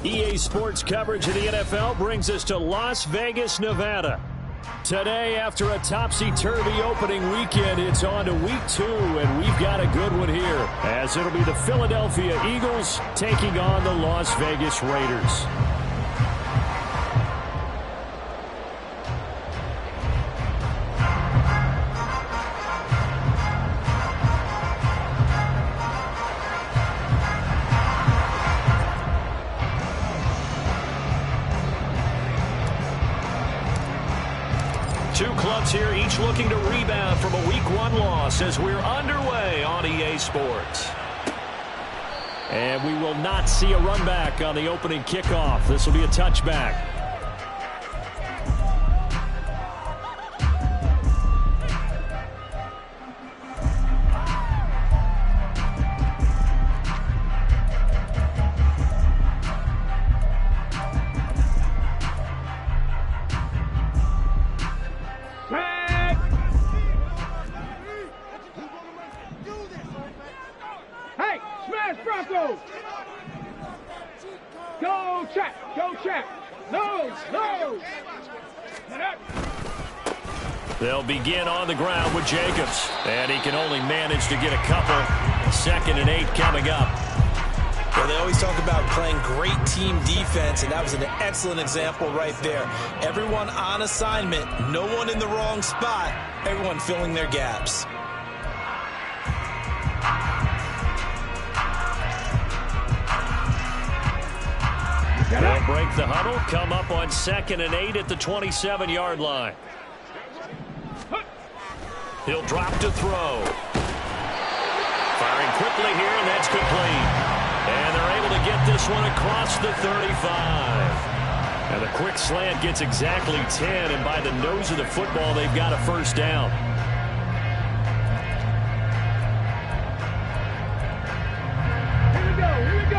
EA Sports coverage of the NFL brings us to Las Vegas, Nevada. Today, after a topsy-turvy opening weekend, it's on to week 2, and we've got a good one here, as it'll be the Philadelphia Eagles taking on the Las Vegas Raiders. Two clubs here, each looking to rebound from a Week 1 loss as we're underway on EA Sports. And we will not see a run back on the opening kickoff. This will be a touchback. They'll begin on the ground with Jacobs, and he can only manage to get a couple. 2nd and 8 coming up. Well, they always talk about playing great team defense, and that was an excellent example right there. Everyone on assignment, no one in the wrong spot, everyone filling their gaps. They'll break the huddle, come up on 2nd and 8 at the 27-yard line. He'll drop to throw. Firing quickly here, and that's complete. And they're able to get this one across the 35. And the quick slant gets exactly 10, and by the nose of the football, they've got a first down. Here we go, here we go.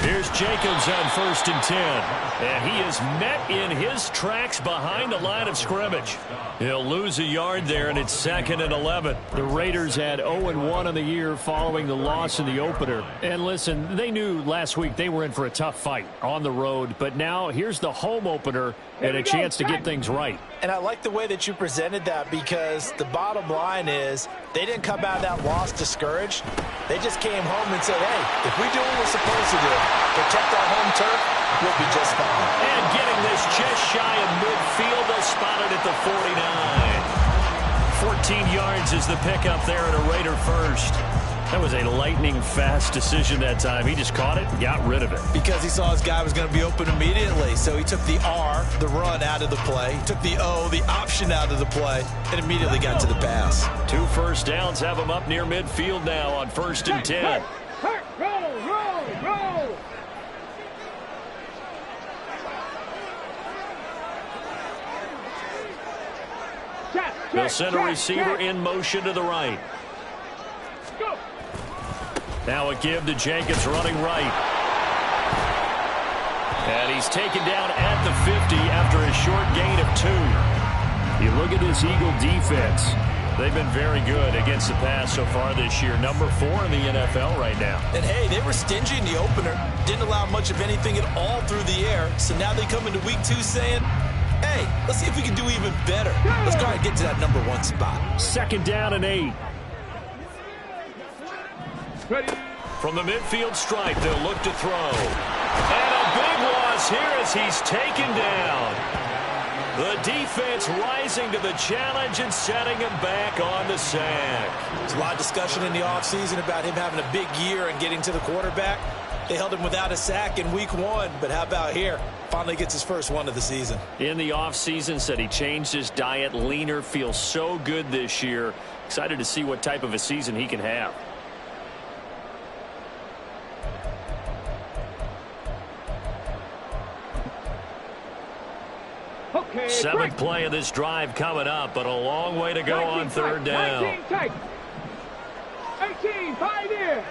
Here's Jacobs on 1st and 10. And he is met in his tracks behind the line of scrimmage. He'll lose a yard there, and it's 2nd and 11. The Raiders had 0-1 on the year following the loss in the opener. And listen, they knew last week they were in for a tough fight on the road. But now here's the home opener and a chance to get things right. And I like the way that you presented that, because the bottom line is they didn't come out of that loss discouraged. They just came home and said, hey, if we do what we're supposed to do, protect our home turf, we'll be just fine. And getting this just shy of midfield, they'll spot it at the 49. 14 yards is the pickup there at a Raider first. That was a lightning-fast decision that time. He just caught it and got rid of it. Because he saw his guy was going to be open immediately. So he took the R, the run, out of the play. He took the O, the option, out of the play, and immediately got to the pass. 2 first downs have him up near midfield now on 1st and 10. Roll, roll, roll. They'll send a receiver in motion to the right. Go. Now a give to Jacobs running right. And he's taken down at the 50 after a short gain of 2. You look at this Eagle defense. They've been very good against the pass so far this year. Number 4 in the NFL right now. And, hey, they were stingy in the opener. Didn't allow much of anything at all through the air. So now they come into week 2 saying, hey, let's see if we can do even better. Let's go ahead and get to that number 1 spot. 2nd down and 8. Ready. From the midfield stripe, they'll look to throw. And a big loss here as he's taken down. The defense rising to the challenge and setting him back on the sack. There's a lot of discussion in the offseason about him having a big year and getting to the quarterback. They held him without a sack in week 1, but how about here? Finally gets his first one of the season. In the offseason, said he changed his diet, leaner, feels so good this year. Excited to see what type of a season he can have. Okay, 7th play of this drive coming up, but a long way to go on 3rd down. 19 tight. 18, pioneer.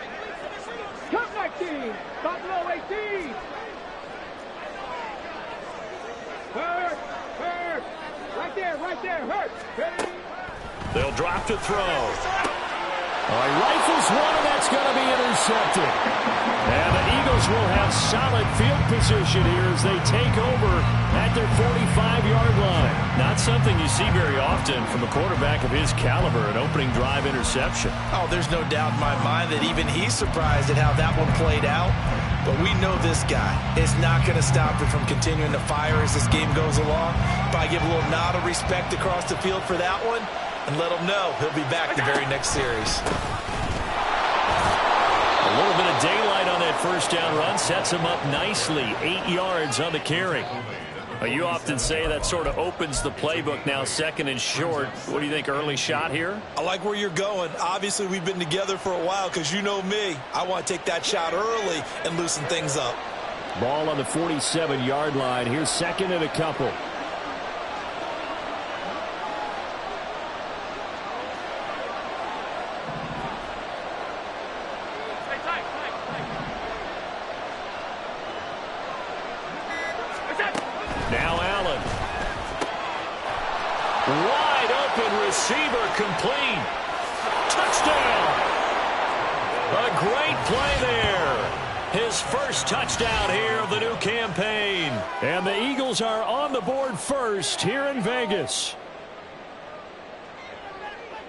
Come 19, Buffalo 18. Hurt, hurt. Right there, hurt. Ready? They'll drop to throw. He rifles one, and that's going to be intercepted. And the Eagles will have solid field position here as they take over at their 45-yard line. Not something you see very often from a quarterback of his caliber, an opening drive interception. Oh, there's no doubt in my mind that even he's surprised at how that one played out. But we know this guy is not going to stop him from continuing to fire as this game goes along. Probably give a little nod of respect across the field for that one, and let him know he'll be back the very next series. A little bit of daylight on that first down run sets him up nicely. 8 yards on the carry. You often say that sort of opens the playbook now, second and short. What do you think, early shot here? I like where you're going. Obviously, we've been together for a while because you know me. I want to take that shot early and loosen things up. Ball on the 47-yard line. Here's second and a couple. Now Allen. Wide open receiver complete. Touchdown. A great play there. His first touchdown here of the new campaign. And the Eagles are on the board first here in Vegas.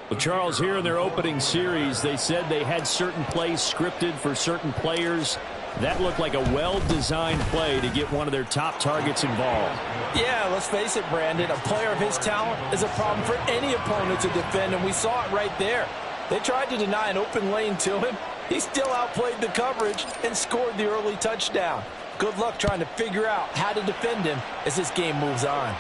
Well, Charles, here in their opening series, they said they had certain plays scripted for certain players. That looked like a well-designed play to get one of their top targets involved. Yeah, let's face it, Brandon. A player of his talent is a problem for any opponent to defend, and we saw it right there. They tried to deny an open lane to him. He still outplayed the coverage and scored the early touchdown. Good luck trying to figure out how to defend him as this game moves on.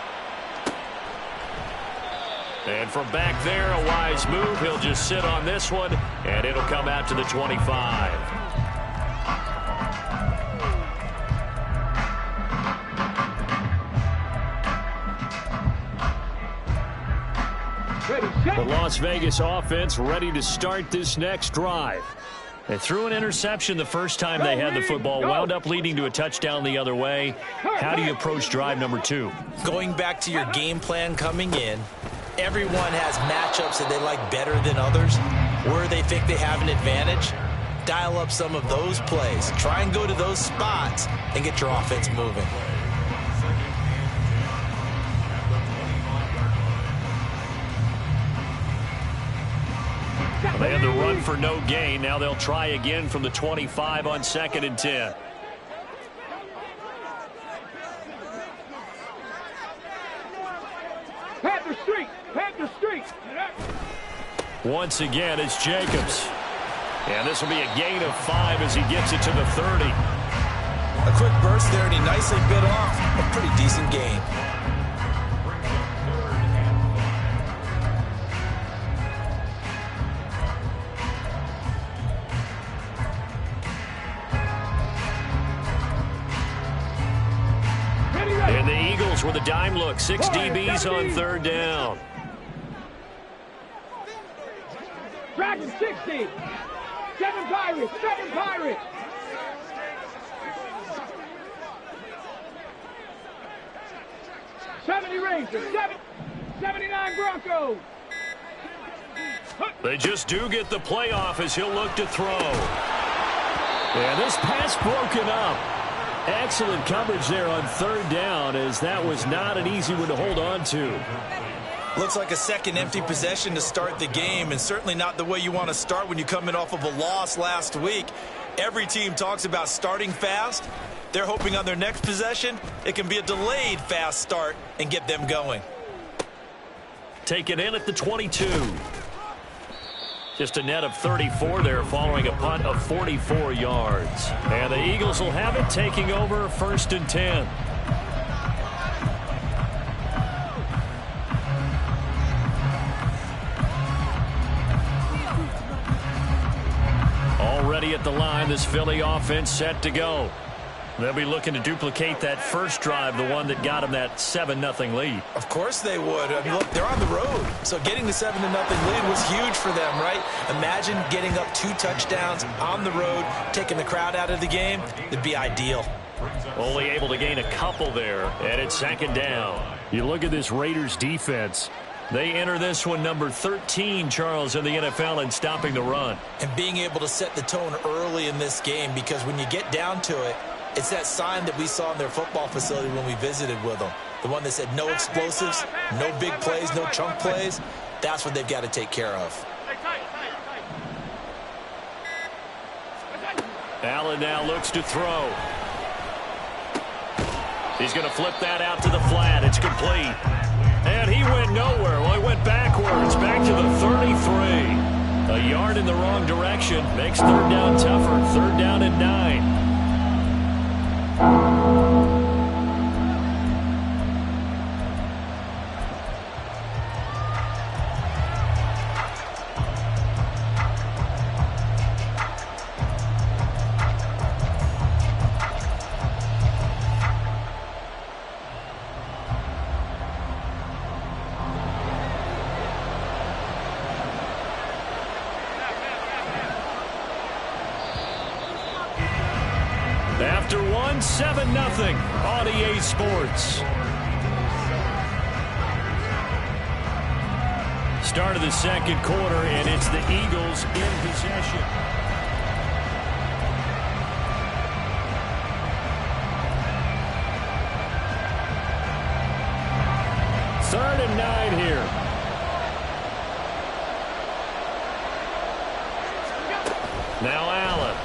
And from back there, a wise move. He'll just sit on this one, and it'll come out to the 25. The Las Vegas offense ready to start this next drive. They threw an interception the first time they had the football, wound up leading to a touchdown the other way. How do you approach drive number 2? Going back to your game plan coming in, everyone has matchups that they like better than others, where they think they have an advantage. Dial up some of those plays. Try and go to those spots and get your offense moving. They had the run for no gain. Now they'll try again from the 25 on 2nd and 10. Panther Street! Panther Street! Once again, it's Jacobs. And this will be a gain of 5 as he gets it to the 30. A quick burst there, and he nicely bit off a pretty decent gain. And the Eagles with a dime look. 6 DBs on 3rd down. Dragon 60! 7 Pirates! 7 Pirates! '70 Rangers! 79 Broncos! They just do get the playoff as he'll look to throw. And this pass broken up. Excellent coverage there on 3rd down, as that was not an easy one to hold on to. Looks like a second empty possession to start the game, and certainly not the way you want to start when you come in off of a loss last week. Every team talks about starting fast. They're hoping on their next possession it can be a delayed fast start and get them going. Taken in at the 22. Just a net of 34 there following a punt of 44 yards. And the Eagles will have it, taking over 1st and 10. Already at the line, this Philly offense set to go. They'll be looking to duplicate that first drive, the one that got them that 7-0 lead. Of course they would. I mean, look, they're on the road. So getting the 7-0 lead was huge for them, right? Imagine getting up 2 touchdowns on the road, taking the crowd out of the game. It'd be ideal. Only able to gain a couple there, and it's 2nd down. You look at this Raiders defense. They enter this one number 13, Charles, in the NFL in stopping the run. And being able to set the tone early in this game, because when you get down to it, it's that sign that we saw in their football facility when we visited with them. The one that said no explosives, no big plays, no chunk plays. That's what they've got to take care of. Allen now looks to throw. He's going to flip that out to the flat. It's complete. And he went nowhere. Well, he went backwards, back to the 33. A yard in the wrong direction. Makes third down tougher. Third down and 9. After one, 7-0 on EA Sports. Start of the second quarter, and it's the Eagles in possession. Third and 9 here. Now Allen.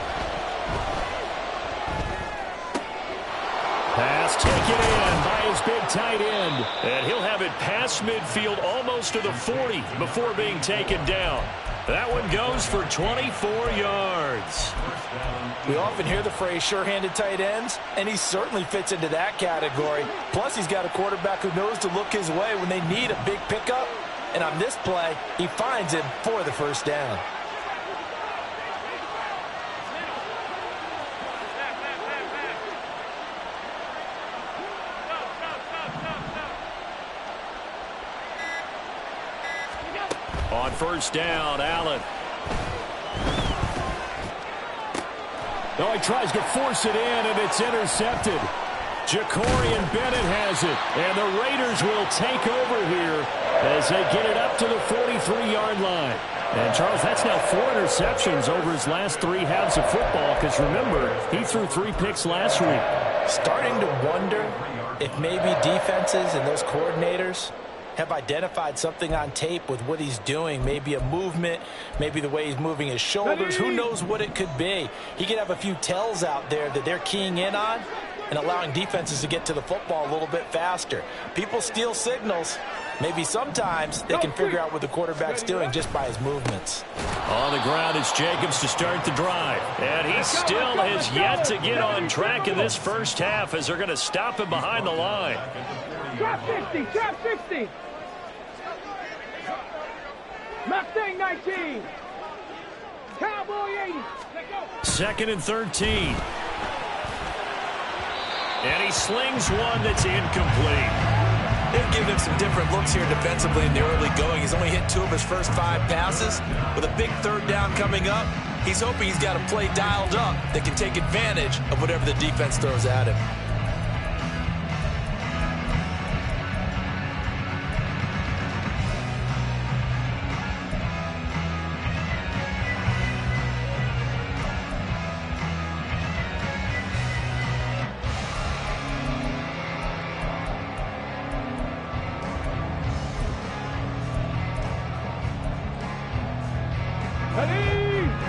Pass taken in by his big tight end. And he'll have it past midfield almost to the 40 before being taken down. That one goes for 24 yards. We often hear the phrase sure-handed tight ends, and he certainly fits into that category. Plus, he's got a quarterback who knows to look his way when they need a big pickup. And on this play, he finds him for the first down. On first down, Allen. No, he tries to force it in, and it's intercepted. Jacorian Bennett has it, and the Raiders will take over here as they get it up to the 43-yard line. And, Charles, that's now 4 interceptions over his last 3 halves of football, because, remember, he threw 3 picks last week. Starting to wonder if maybe defenses and those coordinators have identified something on tape with what he's doing. Maybe a movement, maybe the way he's moving his shoulders. Who knows what it could be? He could have a few tells out there that they're keying in on and allowing defenses to get to the football a little bit faster. People steal signals. Maybe sometimes they can figure out what the quarterback's doing just by his movements. On the ground, it's Jacobs to start the drive. And he still has yet to get on track in this first half as they're going to stop him behind the line. Drop 60, drop 60. Mustang 19. Cowboy 80. Let go. Second and 13. And he slings one that's incomplete. They've given him some different looks here defensively in the early going. He's only hit 2 of his first 5 passes. With a big third down coming up, he's hoping he's got a play dialed up that can take advantage of whatever the defense throws at him.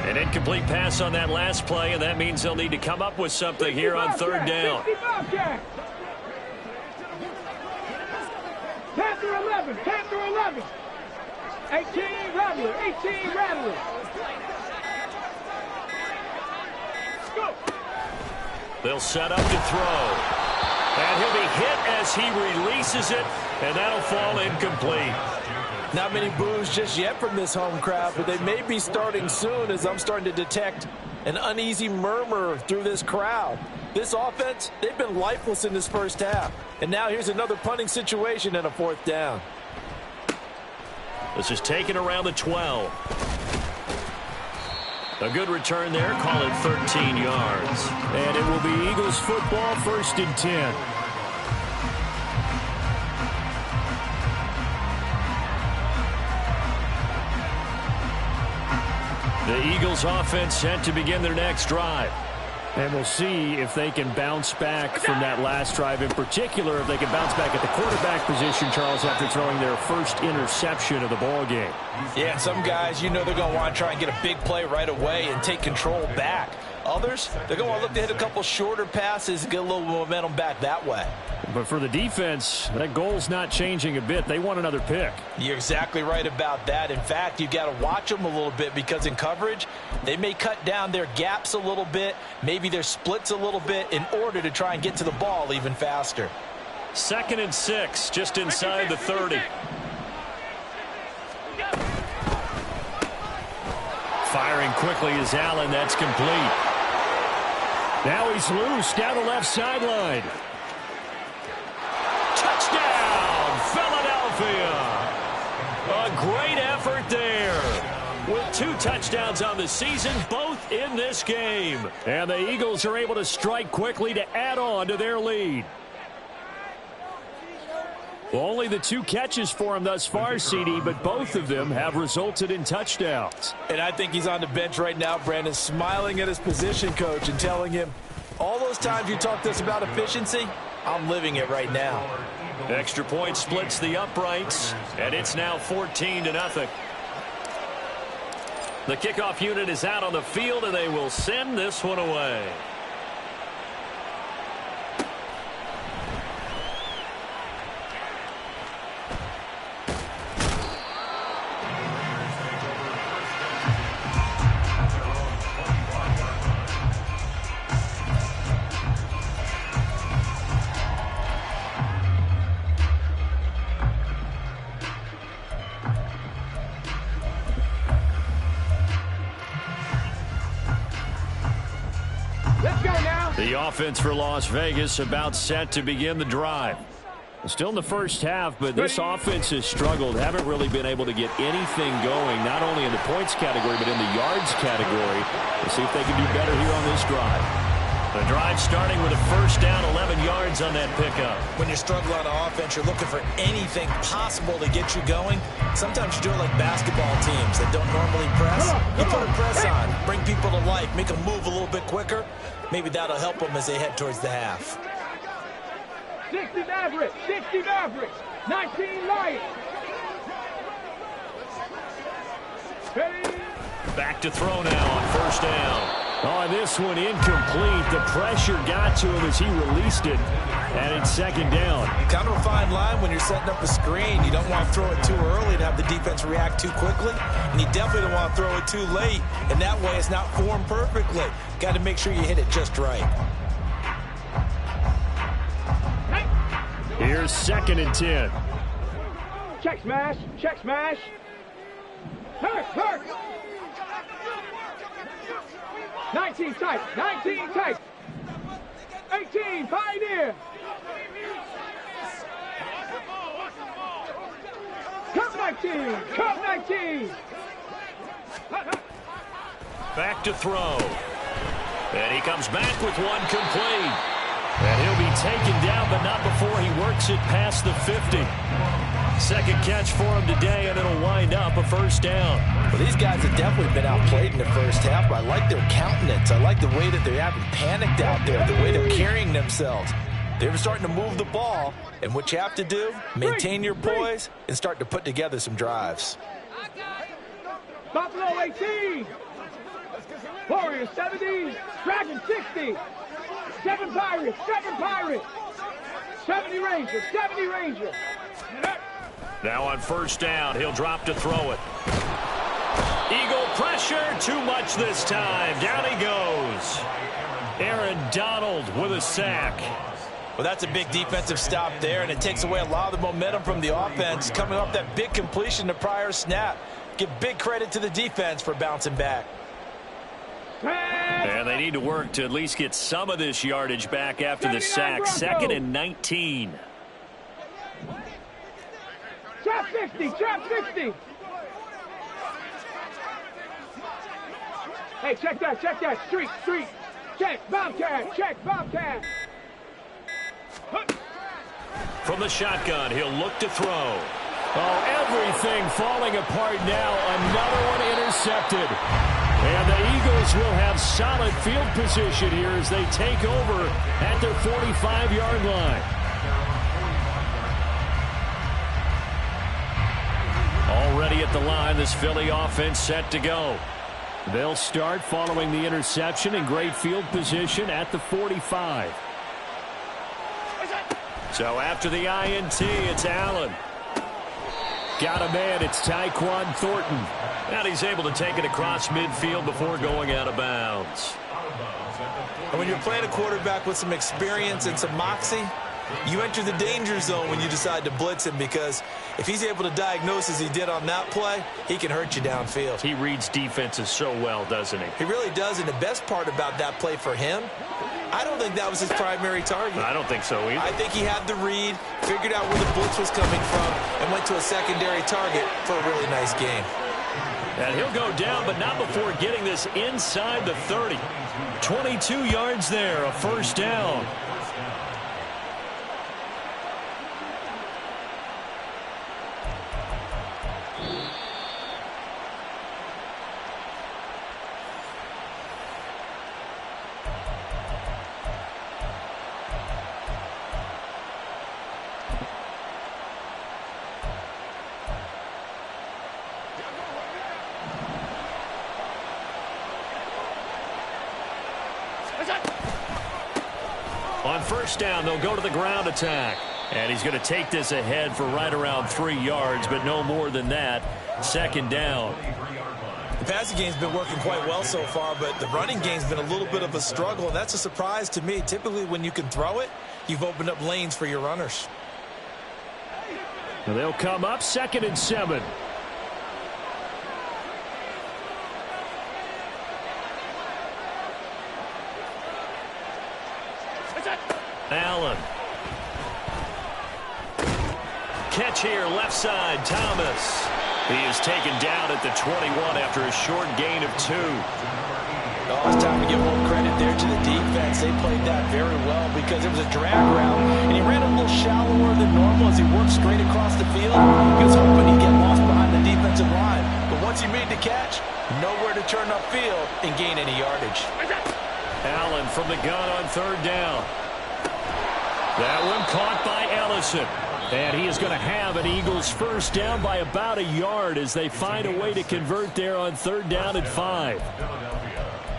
An incomplete pass on that last play, and that means they'll need to come up with something here on third down. Panther 11, Panther 11. 18 Rattler, 18 Rattler. Go. They'll set up to throw. And he'll be hit as he releases it, and that'll fall incomplete. Not many boos just yet from this home crowd, but they may be starting soon as I'm starting to detect an uneasy murmur through this crowd. This offense, they've been lifeless in this first half. And now here's another punting situation and a 4th down. This is taken around the 12. A good return there, call it 13 yards. And it will be Eagles football, 1st and 10. The Eagles offense set to begin their next drive. And we'll see if they can bounce back from that last drive. In particular, if they can bounce back at the quarterback position, Charles, after throwing their first interception of the ball game. Yeah, and some guys, you know they're going to want to try and get a big play right away and take control back. Others, they're going to want to look to hit a couple shorter passes and get a little momentum back that way. But for the defense, that goal's not changing a bit. They want another pick. You're exactly right about that. In fact, you've got to watch them a little bit because in coverage, they may cut down their gaps a little bit, maybe their splits a little bit in order to try and get to the ball even faster. 2nd and 6, just inside the 30. Firing quickly is Allen. That's complete. Now he's loose down the left sideline. Touchdown, Philadelphia. A great effort there. With 2 touchdowns on the season, both in this game. And the Eagles are able to strike quickly to add on to their lead. Only the 2 catches for him thus far, CD, but both of them have resulted in touchdowns. And I think he's on the bench right now, Brandon, smiling at his position coach and telling him, all those times you talked to us about efficiency, I'm living it right now. Extra point splits the uprights, and it's now 14-0. The kickoff unit is out on the field, and they will send this one away. The offense for Las Vegas about set to begin the drive. Still in the first half, but this offense has struggled. Haven't really been able to get anything going, not only in the points category, but in the yards category. We'll see if they can do better here on this drive. The drive starting with a first down, 11 yards on that pickup. When you're struggling on offense, you're looking for anything possible to get you going. Sometimes you do it like basketball teams that don't normally press. You put a press on, bring people to life, make them move a little bit quicker. Maybe that'll help them as they head towards the half. 60 Mavericks, 60 Mavericks, 19 Lions. Back to throw now on first down. Oh, this one incomplete. The pressure got to him as he released it. And it's 2nd down. Kind of a fine line when you're setting up a screen. You don't want to throw it too early to have the defense react too quickly. And you definitely don't want to throw it too late. And that way it's not formed perfectly. Got to make sure you hit it just right. Here's 2nd and 10. Check smash, check smash. Hurt. 19 tight, 19 tight. 18, Pioneer. Come 19, come 19. Back to throw. And he comes back with one complete. And he'll be taken down, but not before he works it past the 50. 2nd catch for him today, and it'll wind up a first down. Well, these guys have definitely been outplayed in the first half, but I like their countenance. I like the way that they haven't panicked out there, the way they're carrying themselves. They're starting to move the ball, and what you have to do, maintain your poise and start to put together some drives. Buffalo 18. Warriors 70. Dragon 60. 7 Pirates, 7 Pirates. 70 Rangers, 70 Rangers. Now on first down, he'll drop to throw it. Eagle pressure, too much this time. Down he goes. Aaron Donald with a sack. Well, that's a big defensive stop there, and it takes away a lot of the momentum from the offense coming off that big completion the prior snap. Give big credit to the defense for bouncing back. And they need to work to at least get some of this yardage back after the sack. 2nd and 19. Trap 50, trap 50. Hey, check that. Street. Check, Bobcat. From the shotgun, he'll look to throw. Oh, everything falling apart now. Another one intercepted. And the Eagles will have solid field position here as they take over at their 45-yard line. Already at the line, this Philly offense set to go. They'll start following the interception in great field position at the 45. So after the INT, it's Allen. Got a man, it's Tyquan Thornton. And he's able to take it across midfield before going out of bounds. And when you're playing a quarterback with some experience and some moxie, you enter the danger zone when you decide to blitz him, because if he's able to diagnose as he did on that play, he can hurt you downfield. He reads defenses so well, doesn't he? He really does, and the best part about that play for him, I don't think that was his primary target. I don't think so either. I think he had the read, figured out where the blitz was coming from, and went to a secondary target for a really nice game. And he'll go down, but not before getting this inside the 30. 22 yards there, a first down. On first down, they'll go to the ground attack. And he's going to take this ahead for right around 3 yards, but no more than that. Second down. The passing game's been working quite well so far, but the running game's been a little bit of a struggle, and that's a surprise to me. Typically, when you can throw it, you've opened up lanes for your runners. They'll come up 2nd and 7. Allen. Catch here, left side, Thomas. He is taken down at the 21 after a short gain of 2. Oh, it's time to give more credit there to the defense. They played that very well because it was a drag route, and he ran a little shallower than normal as he worked straight across the field. He was hoping he'd get lost behind the defensive line, but once he made the catch, nowhere to turn upfield and gain any yardage. Allen from the gun on 3rd down. That one caught by Ellison. And he is going to have an Eagles first down by about a yard as they find a way to convert there on 3rd down and 5.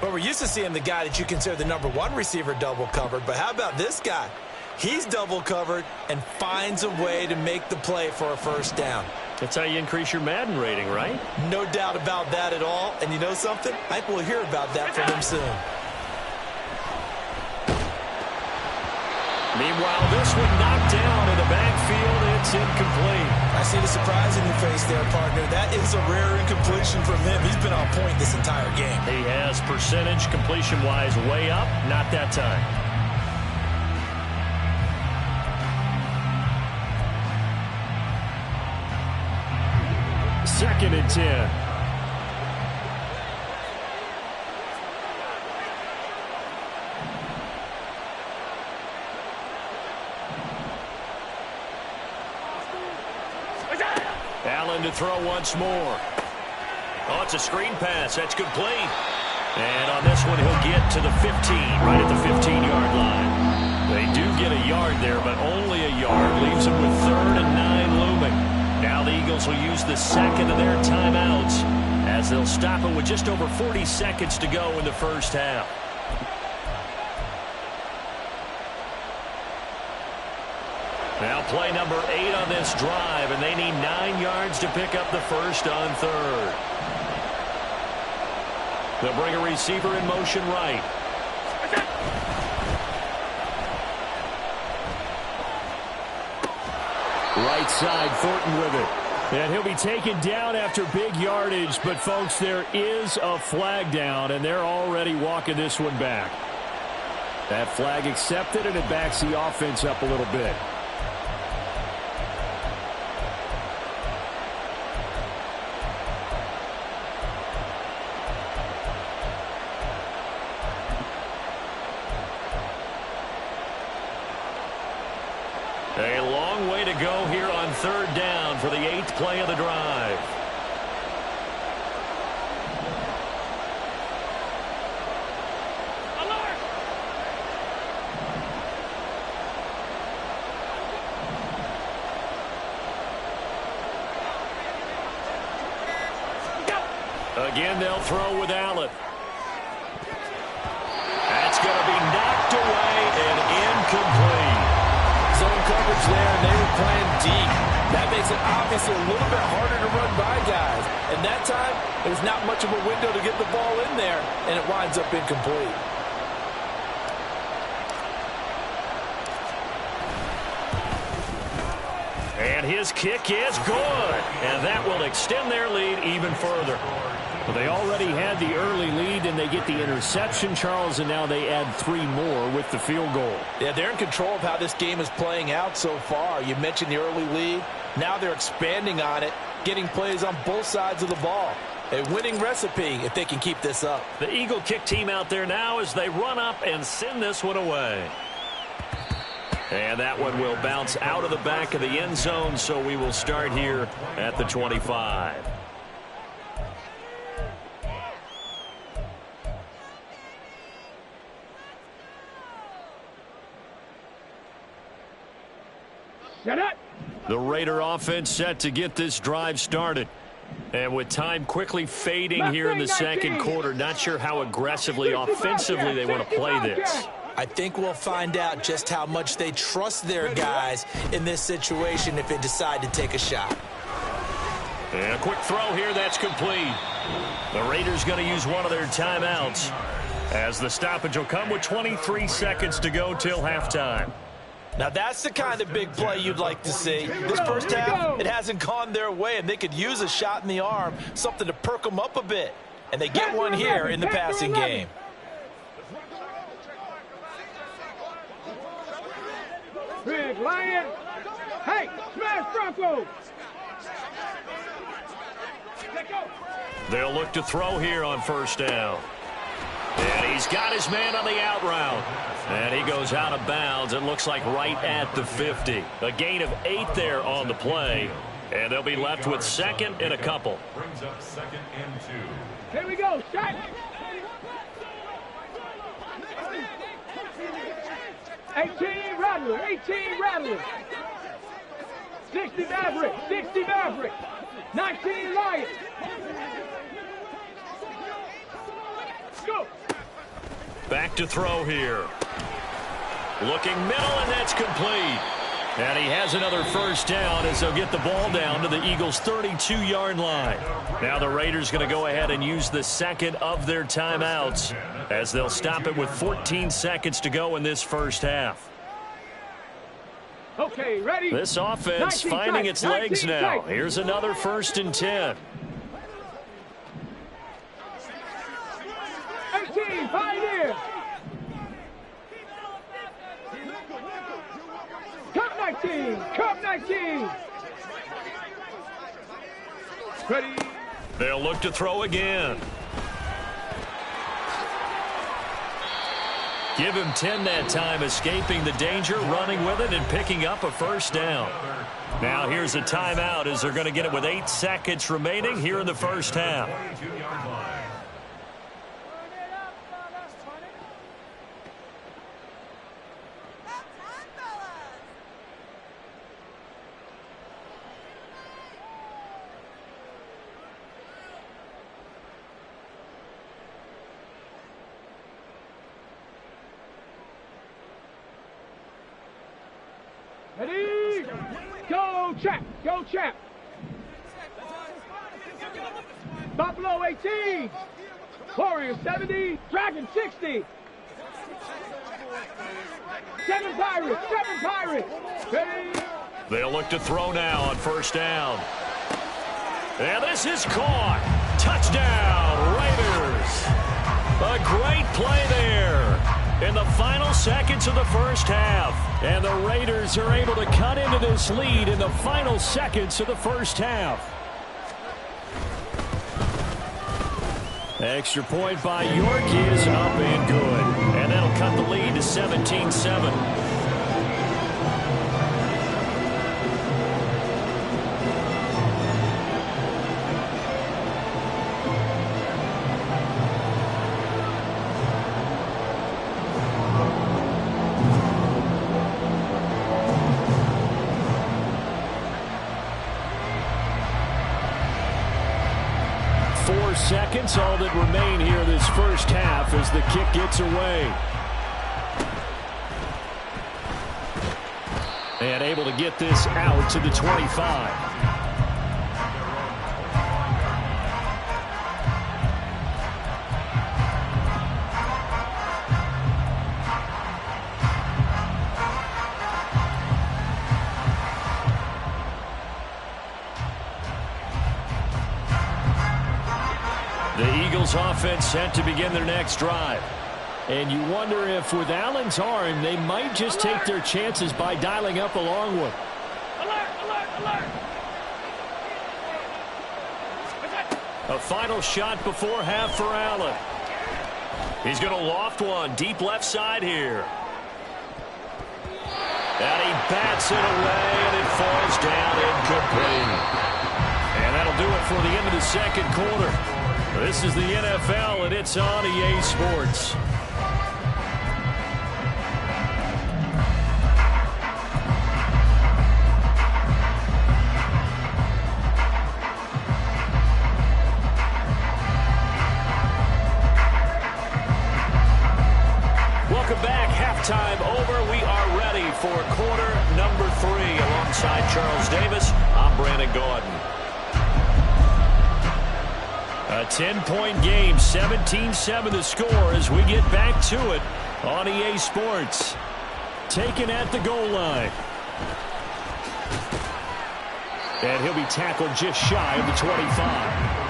Well, we're used to seeing the guy that you consider the #1 receiver double covered, but how about this guy? He's double covered and finds a way to make the play for a first down. That's how you increase your Madden rating, right? No doubt about that at all. And you know something? I think we'll hear about that from him soon. Meanwhile, this one knocked down in the backfield. It's incomplete. I see the surprise in your face there, partner. That is a rare incompletion from him. He's been on point this entire game. He has percentage completion-wise way up. Not that time. Second and 10. Allen to throw once more. Oh, it's a screen pass. That's complete. And on this one, he'll get to the 15, right at the 15-yard line. They do get a yard there, but only a yard. Leaves them with 3rd and 9 looming. Now the Eagles will use the second of their timeouts as they'll stop it with just over 40 seconds to go in the first half. Now play number 8 on this drive, and they need 9 yards to pick up the first on 3rd. They'll bring a receiver in motion right. Right side, Thornton with it. And he'll be taken down after big yardage, but folks, there is a flag down, and they're already walking this one back. That flag accepted, and it backs the offense up a little bit. A long way to go here on 3rd down for the 8th play of the drive. Again, they'll throw with Allen. That's going to be knocked away and incomplete. Zone coverage there, and they were playing deep. That makes it obviously a little bit harder to run by guys. And that time, there's not much of a window to get the ball in there, and it winds up incomplete. And his kick is good. And that will extend their lead even further. Well, they already had the early lead, and they get the interception, Charles, and now they add 3 more with the field goal. Yeah, they're in control of how this game is playing out so far. You mentioned the early lead. Now they're expanding on it, getting plays on both sides of the ball. A winning recipe if they can keep this up. The Eagle kick team out there now as they run up and send this one away. And that one will bounce out of the back of the end zone, so we will start here at the 25. Set up. The Raider offense set to get this drive started. And with time quickly fading here in the second quarter, not sure how aggressively, offensively they want to play this. I think we'll find out just how much they trust their guys in this situation if they decide to take a shot. And a quick throw here, that's complete. The Raiders going to use one of their timeouts as the stoppage will come with 23 seconds to go till halftime. Now that's the kind of big play you'd like to see. This first half, it hasn't gone their way, and they could use a shot in the arm, something to perk them up a bit. And they get one here in the passing game. Big Lion. Hey, smash Bronco. They'll look to throw here on first down. And he's got his man on the out route. And he goes out of bounds. It looks like right at the 50. A gain of 8 there on the play. And they'll be left with second and a couple. Brings up second and 2. Here we go. Shot. 18 Rattler. 18 Rattler. 60 Maverick. 60 Maverick. 19 Lion. Go. Back to throw here. Looking middle, and that's complete. And he has another first down as they'll get the ball down to the Eagles' 32-yard line. Now the Raiders going to go ahead and use the second of their timeouts as they'll stop it with 14 seconds to go in this first half. Okay, ready? This offense finding its legs now. Here's another 1st and 10. 18, Pioneer. Cup 19, Cup 19. Ready? They'll look to throw again. Give him 10 that time, escaping the danger, running with it, and picking up a first down. Now here's a timeout as they're going to get it with 8 seconds remaining here in the first half. 22-yard line. Ready? Go, Chap. Go, Chap. Buffalo 18. Warriors 70. Dragon 60. 7 Pirates. 7 Pirates. Ready? They'll look to throw now on first down. And this is caught. Touchdown, Raiders. A great play there in the final seconds of the first half. And the Raiders are able to cut into this lead in the final seconds of the first half. Extra point by York is up and good. And that'll cut the lead to 17-7. 4 seconds, all that remain here this first half as the kick gets away. And able to get this out to the 25. The Eagles offense set to begin their next drive. And you wonder if with Allen's arm, they might just take their chances by dialing up a long one. Alert, alert, alert. A final shot before half for Allen. He's going to loft one deep left side here. And he bats it away, and it falls down incomplete. And that'll do it for the end of the second quarter. This is the NFL, and it's on EA Sports. Welcome back. Halftime over. We are ready for quarter number 3. Alongside Charles Davis, I'm Brandon Gaudin. A 10-point game, 17-7 the score as we get back to it on EA Sports. Taken at the goal line. And he'll be tackled just shy of the 25.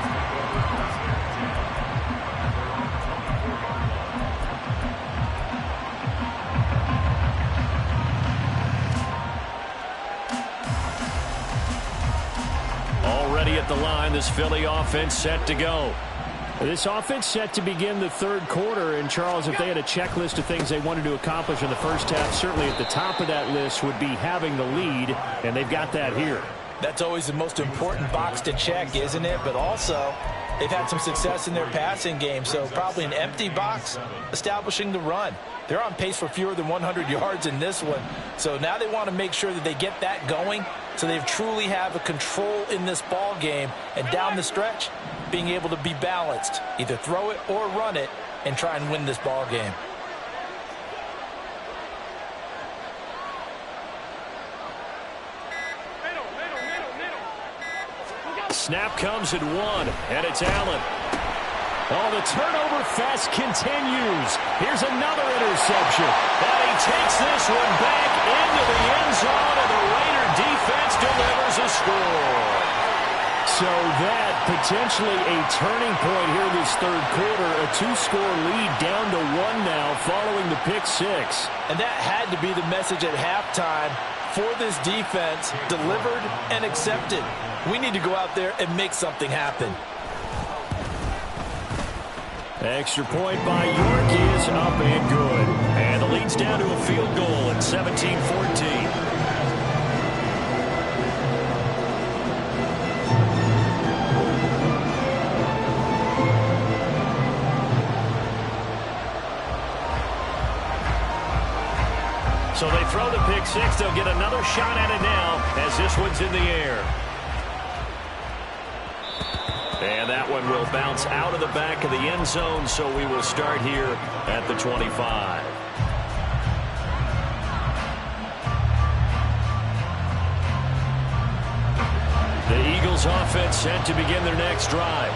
At the line, this Philly offense set to go. This offense set to begin the third quarter. And Charles, if they had a checklist of things they wanted to accomplish in the first half, certainly at the top of that list would be having the lead, and they've got that here. That's always the most important box to check, isn't it? But also, they've had some success in their passing game, so probably an empty box establishing the run. They're on pace for fewer than 100 yards in this one, so now they want to make sure that they get that going so they truly have a control in this ball game, and down the stretch, being able to be balanced, either throw it or run it, and try and win this ball game. Snap comes at 1, and it's Allen. Oh, the turnover fest continues. Here's another interception. And he takes this one back into the end zone, and the Raider defense delivers a score. So that potentially a turning point here this third quarter. A 2-score lead down to 1 now following the pick 6. And that had to be the message at halftime for this defense, delivered and accepted. We need to go out there and make something happen. Extra point by York is up and good. And the lead's down to a field goal at 17-14. So they throw the pick 6. They'll get another shot at it now as this one's in the air. And that one will bounce out of the back of the end zone, so we will start here at the 25. The Eagles offense set to begin their next drive.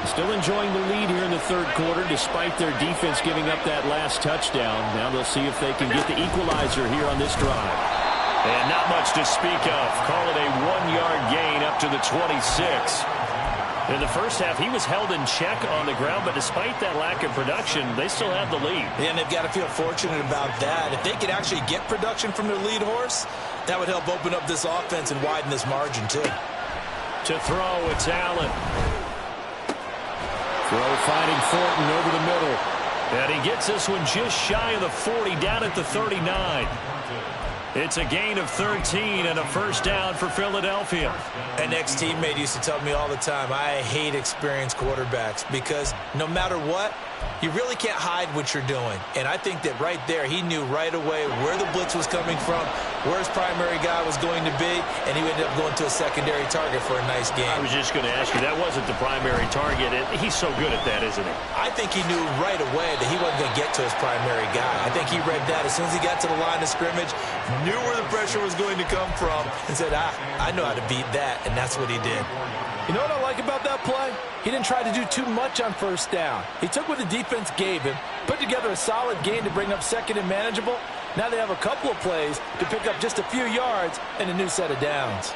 Still enjoying the lead here in the third quarter despite their defense giving up that last touchdown. Now they'll see if they can get the equalizer here on this drive. And not much to speak of. Call it a 1-yard gain up to the 26. In the first half, he was held in check on the ground, but despite that lack of production, they still have the lead. And they've got to feel fortunate about that. If they could actually get production from their lead horse, that would help open up this offense and widen this margin, too. To throw, it's Allen. Throw finding Thornton over the middle. And he gets this one just shy of the 40, down at the 39. It's a gain of 13 and a first down for Philadelphia. An ex-teammate used to tell me all the time, I hate experienced quarterbacks because no matter what, you really can't hide what you're doing. And I think that right there, he knew right away where the blitz was coming from, where his primary guy was going to be, and he ended up going to a secondary target for a nice game. I was just going to ask you, that wasn't the primary target. He's so good at that, isn't he? I think he knew right away that he wasn't going to get to his primary guy. I think he read that as soon as he got to the line of scrimmage, knew where the pressure was going to come from, and said, I know how to beat that, and that's what he did. You know what I like about that play? He didn't try to do too much on first down. He took what the defense gave him, put together a solid game to bring up second and manageable. Now they have a couple of plays to pick up just a few yards and a new set of downs.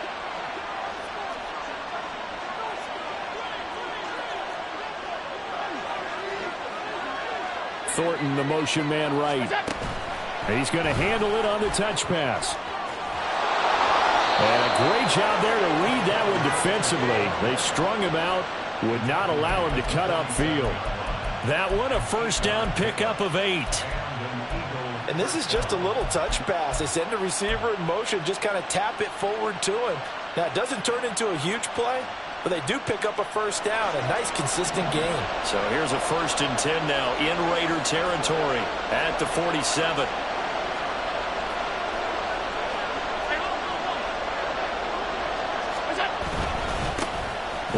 Thornton, the motion man right. He's going to handle it on the touch pass. And a great job there to read that one defensively. They strung him out, would not allow him to cut upfield. That one, a first down pickup of 8. And this is just a little touch pass. They send the receiver in motion, just kind of tap it forward to him. Now, it doesn't turn into a huge play, but they do pick up a first down, a nice, consistent gain. So here's a 1st and 10 now in Raider territory at the 47.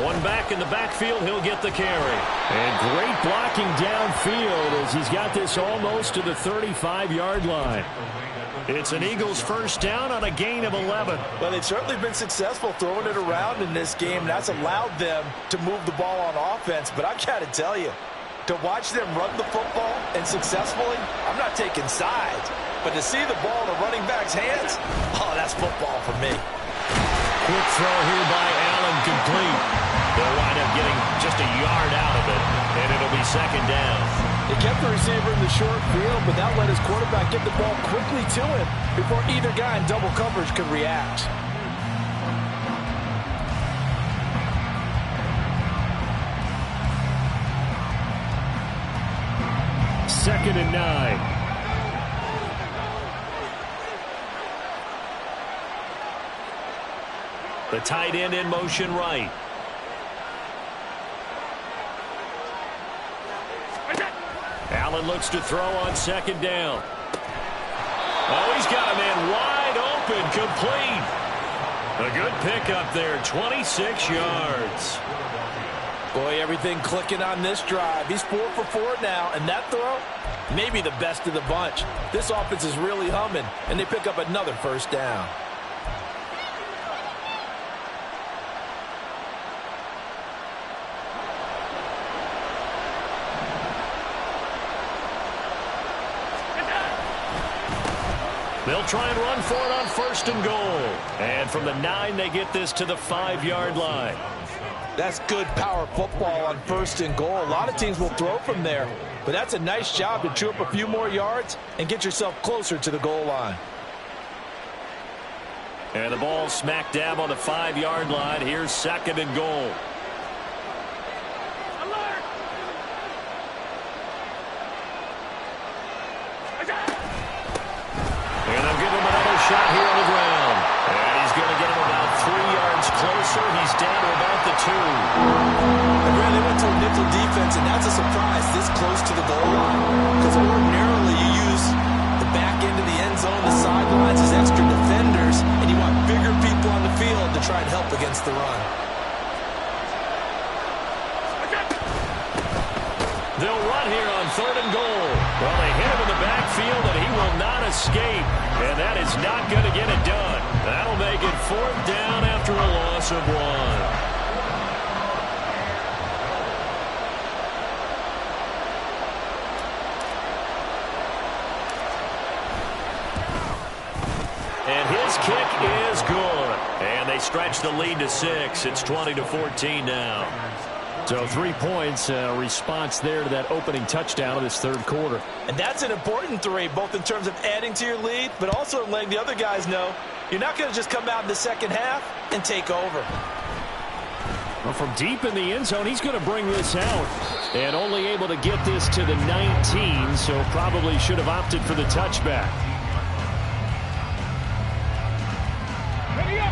One back in the backfield, he'll get the carry. And great blocking downfield as he's got this almost to the 35-yard line. It's an Eagles first down on a gain of 11. Well, they've certainly been successful throwing it around in this game, and that's allowed them to move the ball on offense. But I've got to tell you, to watch them run the football and successfully, I'm not taking sides, but to see the ball in the running back's hands, oh, that's football for me. Quick throw here by Allen, complete. They'll wind up getting just a yard out of it, and it'll be second down. They kept the receiver in the short field, but that let his quarterback get the ball quickly to him before either guy in double coverage could react. Second and 9. The tight end in motion right. Allen looks to throw on second down. Oh, he's got a man wide open, complete. A good pickup there, 26 yards. Boy, everything clicking on this drive. He's 4 for 4 now, and that throw, maybe the best of the bunch. This offense is really humming, and they pick up another first down. They'll try and run for it on 1st and goal. And from the 9, they get this to the 5-yard line. That's good power football on 1st and goal. A lot of teams will throw from there, but that's a nice job to chew up a few more yards and get yourself closer to the goal line. And the ball smack dab on the 5-yard line. Here's 2nd and goal. Shot here on the ground. And he's going to get him about 3 yards closer. He's down to about the 2. They went to a nickel defense, and that's a surprise this close to the goal line. Because ordinarily you use the back end of the end zone, the sidelines as extra defenders, and you want bigger people on the field to try and help against the run. They'll run here on 3rd and goal. Well, they hit him in the backfield, and he will not escape. And that is not going to get it done. That'll make it 4th down after a loss of 1. And his kick is good. And they stretch the lead to 6. It's 20-14 now. So 3 points, response there to that opening touchdown of this 3rd quarter. And that's an important 3, both in terms of adding to your lead, but also in letting the other guys know you're not going to just come out in the second half and take over. Well, from deep in the end zone, he's going to bring this out. And only able to get this to the 19, so probably should have opted for the touchback.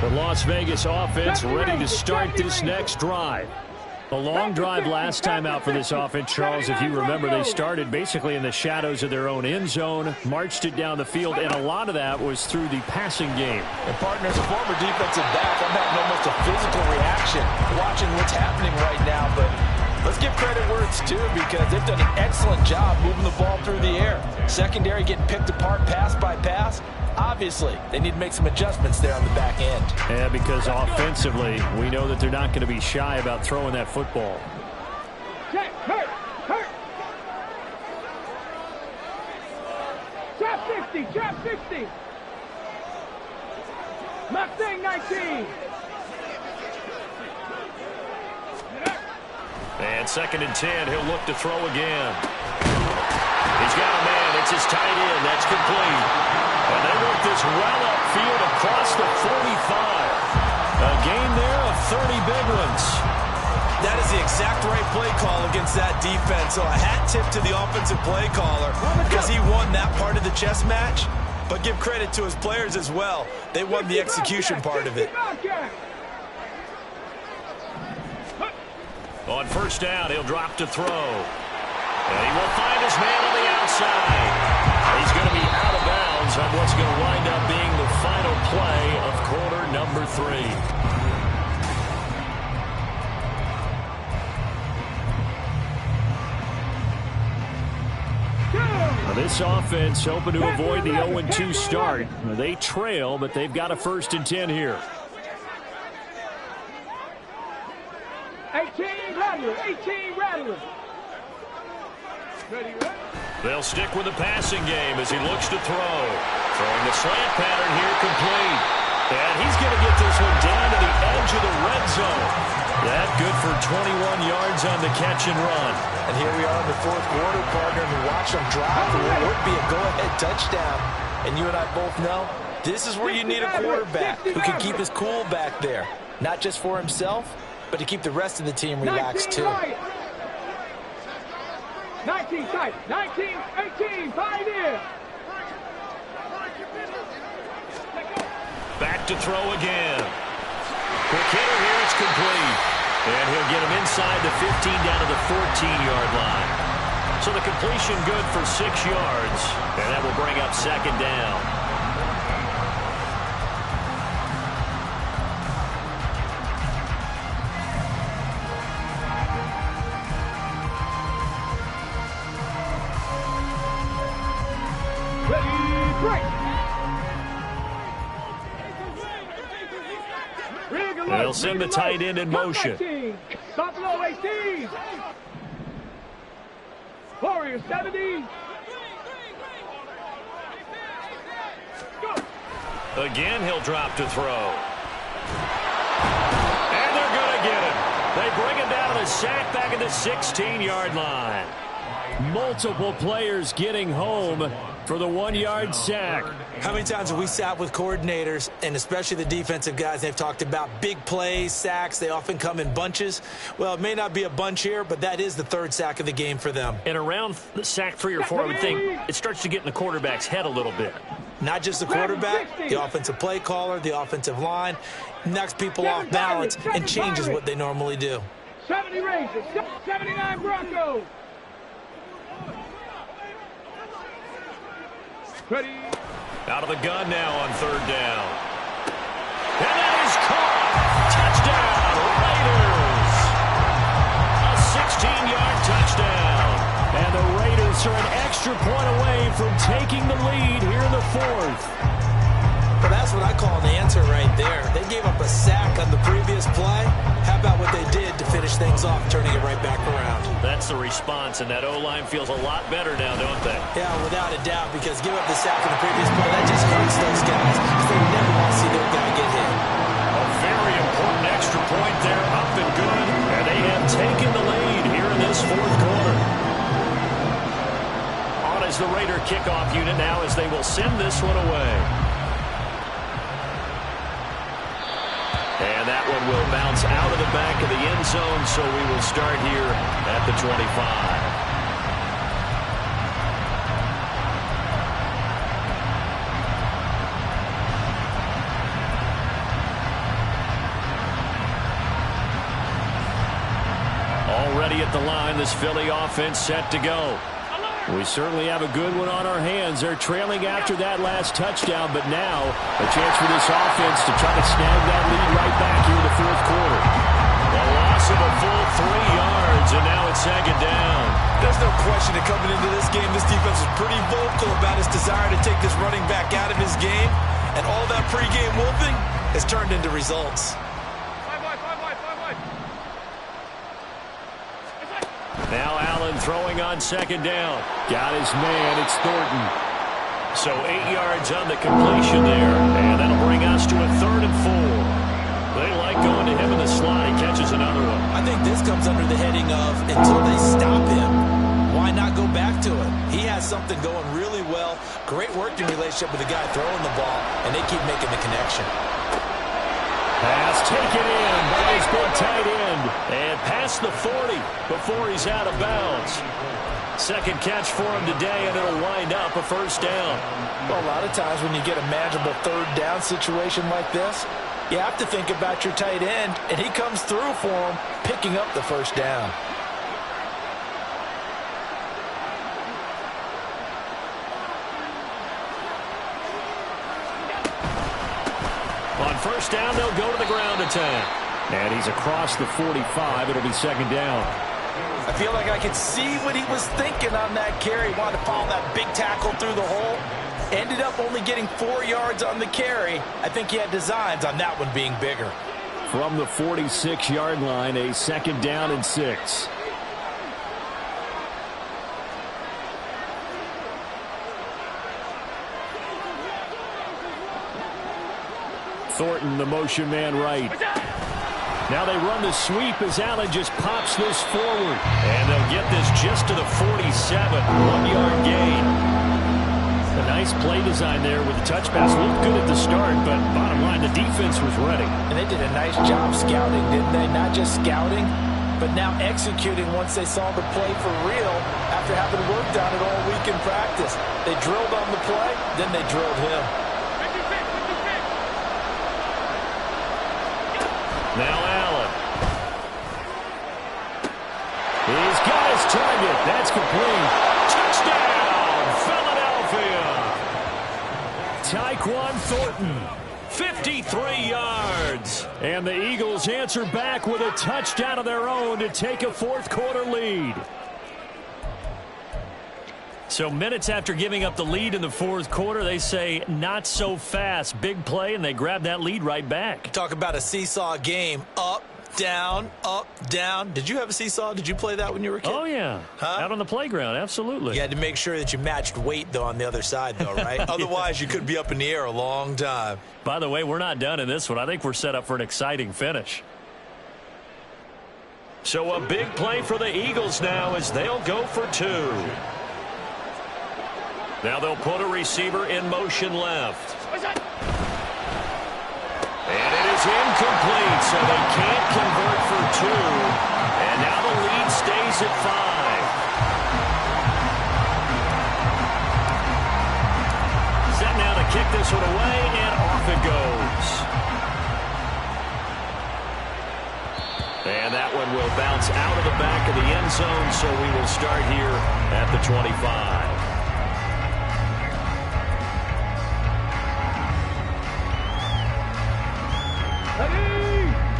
The Las Vegas offense ready to start this next drive. A long drive last time out for this offense, Charles. If you remember, they started basically in the shadows of their own end zone, marched it down the field, and a lot of that was through the passing game. And partners, a former defensive back, I'm having almost a physical reaction watching what's happening right now. But let's give credit where it's due because they've done an excellent job moving the ball through the air. Secondary getting picked apart pass by pass. Obviously, they need to make some adjustments there on the back end. Yeah, because offensively, we know that they're not going to be shy about throwing that football. Check, hurt. Trap 60. Mustang 19. And 2nd and 10, he'll look to throw again. He's got a man. It's his tight end. That's complete. And they work this well upfield across the 45. A gain there of 30 big ones. That is the exact right play call against that defense. So a hat tip to the offensive play caller because he won that part of the chess match. But give credit to his players as well. They won the execution part of it. On 1st down, he'll drop to throw. And he will find his man on the outside. He's going to be out of bounds on what's going to wind up being the final play of quarter number 3. This offense hoping to avoid the 0-2 start. They trail, but they've got a 1st and 10 here. 18 Rattler. Ready? They'll stick with the passing game as he looks to throw. Throwing the slant pattern here complete. And he's going to get this one down to the edge of the red zone. That good for 21 yards on the catch and run. And here we are in the 4th quarter, partner, and watch them drive for what would be a go-ahead touchdown. And you and I both know this is where you need a quarterback who can keep his cool back there. Not just for himself, but to keep the rest of the team relaxed too. 19 tight. 19, 18, 5 in. Back to throw again. Quick hitter here, it's complete. And he'll get him inside the 15 down to the 14-yard line. So the completion good for 6 yards. And that will bring up 2nd down. They'll send the tight end in motion. Buffalo 18. Warriors 70. Again, he'll drop to throw. And they're going to get him. They bring him down to the sack back at the 16-yard line. Multiple players getting home for the 1-yard sack. How many times have we sat with coordinators, and especially the defensive guys, they've talked about big plays, sacks. They often come in bunches. Well, it may not be a bunch here, but that is the 3rd sack of the game for them. And around sack 3 or 4, I would think it starts to get in the quarterback's head a little bit. Not just the quarterback, the offensive play caller, the offensive line, knocks people off balance and changes what they normally do. 70 Rangers, 79 Broncos. Ready. Out of the gun now on 3rd down. And that is caught. Touchdown, Raiders. A 16-yard touchdown. And the Raiders are an extra point away from taking the lead here in the 4th. Well, that's what I call an answer right there. They gave up a sack on the previous play. How about what they did to finish things off, turning it right back around? That's the response, and that O-line feels a lot better now, don't they? Yeah, without a doubt, because give up the sack on the previous play, that just hurts those guys because they never want to see their guy get hit. A very important extra point there, up and good, and they have taken the lead here in this 4th quarter. On as the Raider kickoff unit now as they will send this one away. And that one will bounce out of the back of the end zone, so we will start here at the 25. line, this Philly offense set to go. We certainly have a good one on our hands. They're trailing after that last touchdown, but now a chance for this offense to try to snag that lead right back here in the fourth quarter. A loss of a full 3 yards, and now it's second down. There's no question that coming into this game, this defense was pretty vocal about its desire to take this running back out of his game, and all that pregame wolfing has turned into results. Now Allen throwing on second down. Got his man. It's Thornton. So 8 yards on the completion there. And that'll bring us to a 3rd and 4. They like going to him in the slot. He catches another one. I think this comes under the heading of until they stop him, why not go back to it? He has something going really well. Great working relationship with the guy throwing the ball, and they keep making the connection. Pass taken in by his big tight end. And past the 40 before he's out of bounds. Second catch for him today, and it'll wind up a first down. Well, a lot of times when you get a manageable 3rd down situation like this, you have to think about your tight end, and he comes through for him, picking up the first down. On first down, they'll go to the ground attack. And he's across the 45. It'll be second down. I feel like I could see what he was thinking on that carry. Wanted to follow that big tackle through the hole. Ended up only getting 4 yards on the carry. I think he had designs on that one being bigger. From the 46-yard line, a second down and 6. Thornton, the motion man right. Now they run the sweep as Allen just pops this forward. And they'll get this just to the 47. 1-yard gain. A nice play design there with the touch pass. Looked good at the start, but bottom line, the defense was ready. And they did a nice job scouting, didn't they? Not just scouting, but now executing once they saw the play for real after having worked on it all week in practice. They drilled on the play, then they drilled him. Now Allen. He's got his target. That's complete. Touchdown, Philadelphia. Tyquan Thornton, 53 yards. And the Eagles answer back with a touchdown of their own to take a fourth quarter lead. So minutes after giving up the lead in the fourth quarter, they say not so fast. Big play, and they grab that lead right back. Talk about a seesaw game. Up, down, up, down. Did you have a seesaw? Did you play that when you were a kid? Oh, yeah. Huh? Out on the playground, absolutely. You had to make sure that you matched weight, though, on the other side, though, right? Otherwise, you could be up in the air a long time. By the way, we're not done in this one. I think we're set up for an exciting finish. So a big play for the Eagles now as they'll go for 2. Now they'll put a receiver in motion left. And it is incomplete, so they can't convert for 2. And now the lead stays at 5. Set now to kick this one away, and off it goes. And that one will bounce out of the back of the end zone, so we will start here at the 25.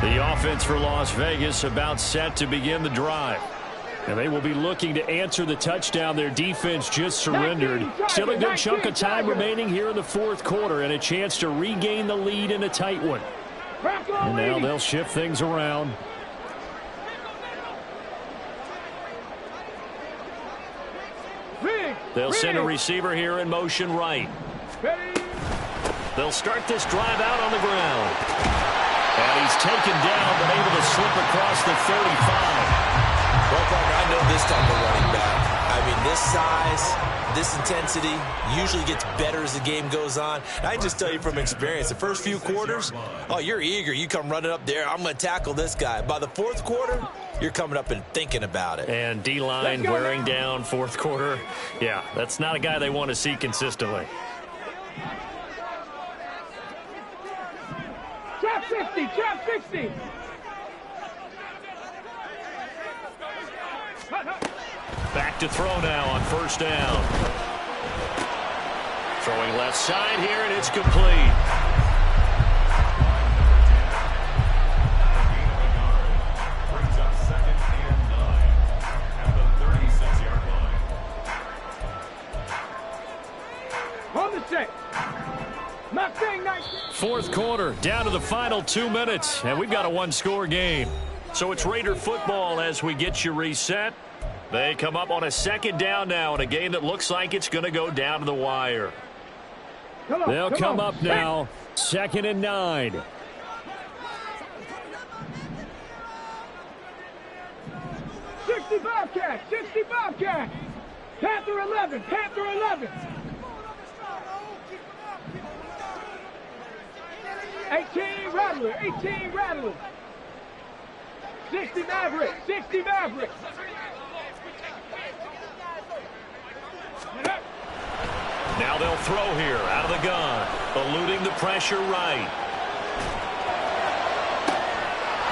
The offense for Las Vegas about set to begin the drive. And they will be looking to answer the touchdown their defense just surrendered. Still a good chunk of time remaining here in the fourth quarter and a chance to regain the lead in a tight one. And now they'll shift things around. They'll send a receiver here in motion right. They'll start this drive out on the ground. And he's taken down, but able to slip across the 35. Well, Parker, I know this type of running back. I mean, this size, this intensity usually gets better as the game goes on. And I can just tell you from experience, the first few quarters, oh, you're eager. You come running up there, I'm going to tackle this guy. By the fourth quarter, you're coming up and thinking about it. And D-line wearing down fourth quarter. Yeah, that's not a guy they want to see consistently. Trap 50, trap 60. Back to throw now on first down. Throwing left side here, and it's complete. Brings up 2nd and 9 at the 36-yard line. On the set. Mustang 19. Fourth quarter, down to the final 2 minutes, and we've got a one-score game. So it's Raider football as we get you reset. They come up on a second down now in a game that looks like it's going to go down to the wire. They'll come up now, 2nd and 9. Bobcat, 60 Bobcat. Panther 11, Panther 11. 18 Rattler, 18 Rattler. 60 Maverick, 60 Maverick. Now they'll throw here out of the gun, eluding the pressure right.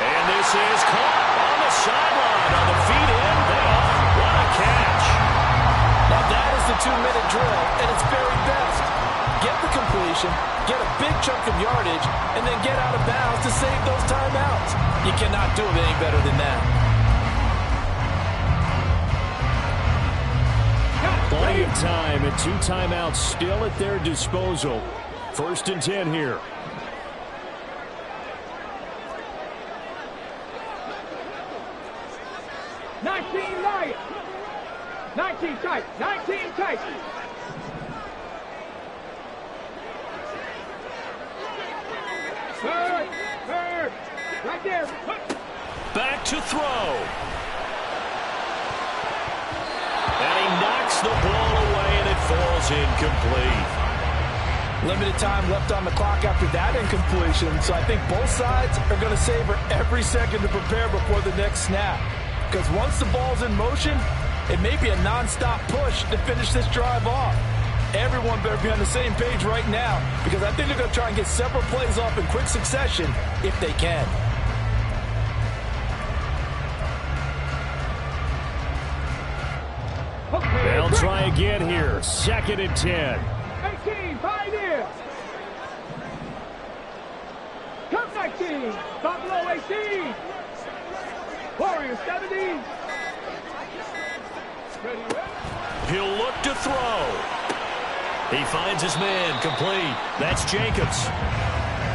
And this is caught on the sideline on the feet in. What a catch. Now that is the 2-minute drill at its very best. Get the completion, get a big chunk of yardage, and then get out of bounds to save those timeouts. You cannot do it any better than that. Plenty of time and 2 timeouts still at their disposal. 1st and 10 here. Lions. 19 tight. 19 tight. Third. Right there. Back to throw. And he knocks the ball away, and it falls incomplete. Limited time left on the clock after that incompletion, so I think both sides are going to savor every second to prepare before the next snap. Because once the ball's in motion, it may be a non-stop push to finish this drive off. Everyone better be on the same page right now, because I think they're going to try and get several plays off in quick succession if they can. They'll try again here. 2nd and 10. 18, Pioneer. Cup 19, Buffalo 18. Warriors 17. He'll look to throw. He finds his man, complete. That's Jacobs.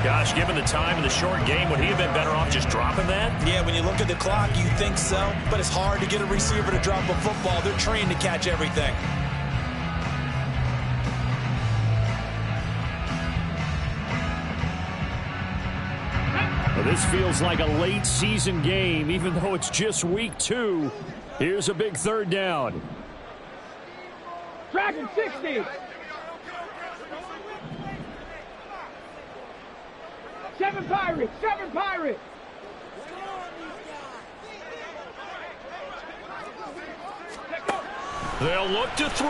Gosh, given the time in the short game, would he have been better off just dropping that? Yeah, when you look at the clock, you think so, but it's hard to get a receiver to drop a football. They're trained to catch everything. Well, this feels like a late season game, even though it's just week 2. Here's a big 3rd down. Dragon 60. 7 Pirates, 7 Pirates. They'll look to throw.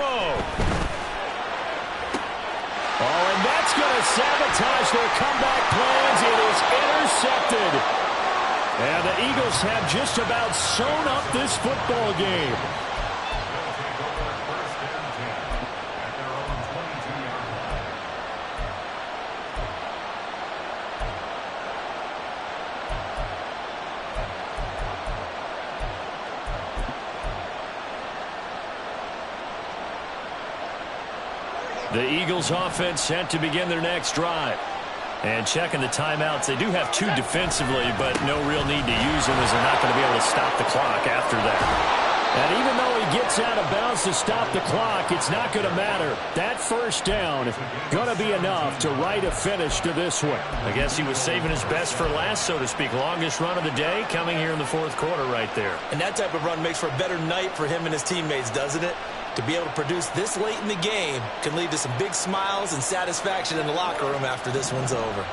Oh, and that's going to sabotage their comeback plans. It is intercepted. And the Eagles have just about sewn up this football game. The Eagles offense set to begin their next drive. And checking the timeouts, they do have 2 defensively, but no real need to use them as they're not going to be able to stop the clock after that. And even though he gets out of bounds to stop the clock, it's not going to matter. That first down going to be enough to write a finish to this one. I guess he was saving his best for last, so to speak. Longest run of the day coming here in the 4th quarter right there. And that type of run makes for a better night for him and his teammates, doesn't it? To be able to produce this late in the game can lead to some big smiles and satisfaction in the locker room after this one's over.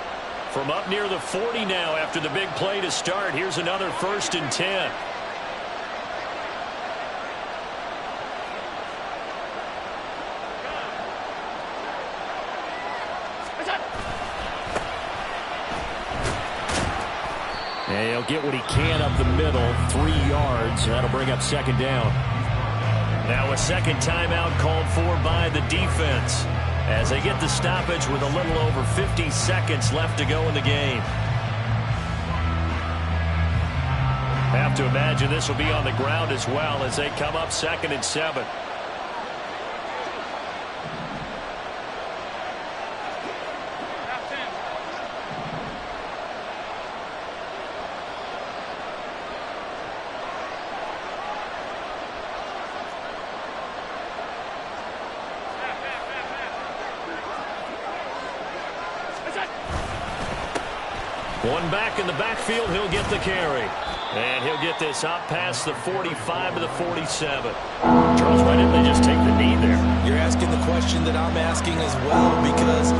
From up near the 40 now after the big play to start, here's another 1st and 10. And he'll get what he can up the middle, 3 yards. That'll bring up 2nd down. Now a second timeout called for by the defense as they get the stoppage with a little over 50 seconds left to go in the game. Have to imagine this will be on the ground as well as they come up 2nd and 7. One back in the backfield, he'll get the carry. And he'll get this out past the 45 to the 47. Charles, why didn't they just take the knee there? You're asking the question that I'm asking as well, because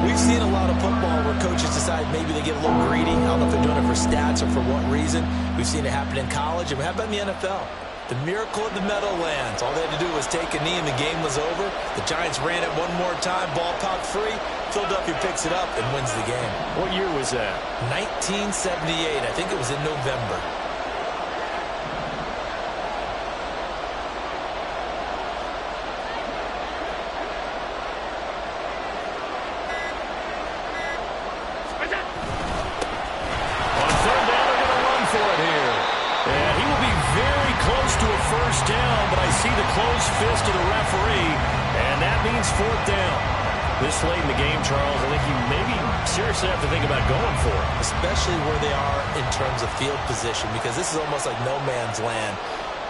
we've seen a lot of football where coaches decide maybe they get a little greedy. I don't know if they're doing it for stats or for what reason. We've seen it happen in college, and how about in the NFL? The miracle of the Meadowlands. All they had to do was take a knee and the game was over. The Giants ran it one more time, ball popped free. Philadelphia picks it up and wins the game. What year was that? 1978. I think it was in November. On 3rd down, they're going to run for it here. And he will be very close to a first down, but I see the closed fist of the referee, and that means 4th down. This late in the game, Charles, I think you maybe seriously have to think about going for it. Especially where they are in terms of field position, because this is almost like no man's land.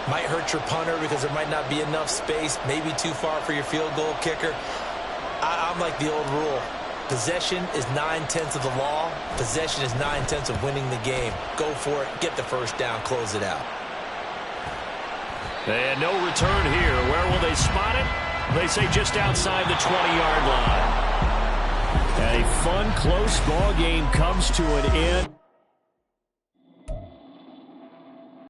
Might hurt your punter because there might not be enough space, maybe too far for your field goal kicker. I'm like the old rule. Possession is 9/10 of the law. Possession is 9/10 of winning the game. Go for it. Get the first down. Close it out. And no return here. Where will they spot it? They say just outside the 20-yard line. And a fun, close ball game comes to an end.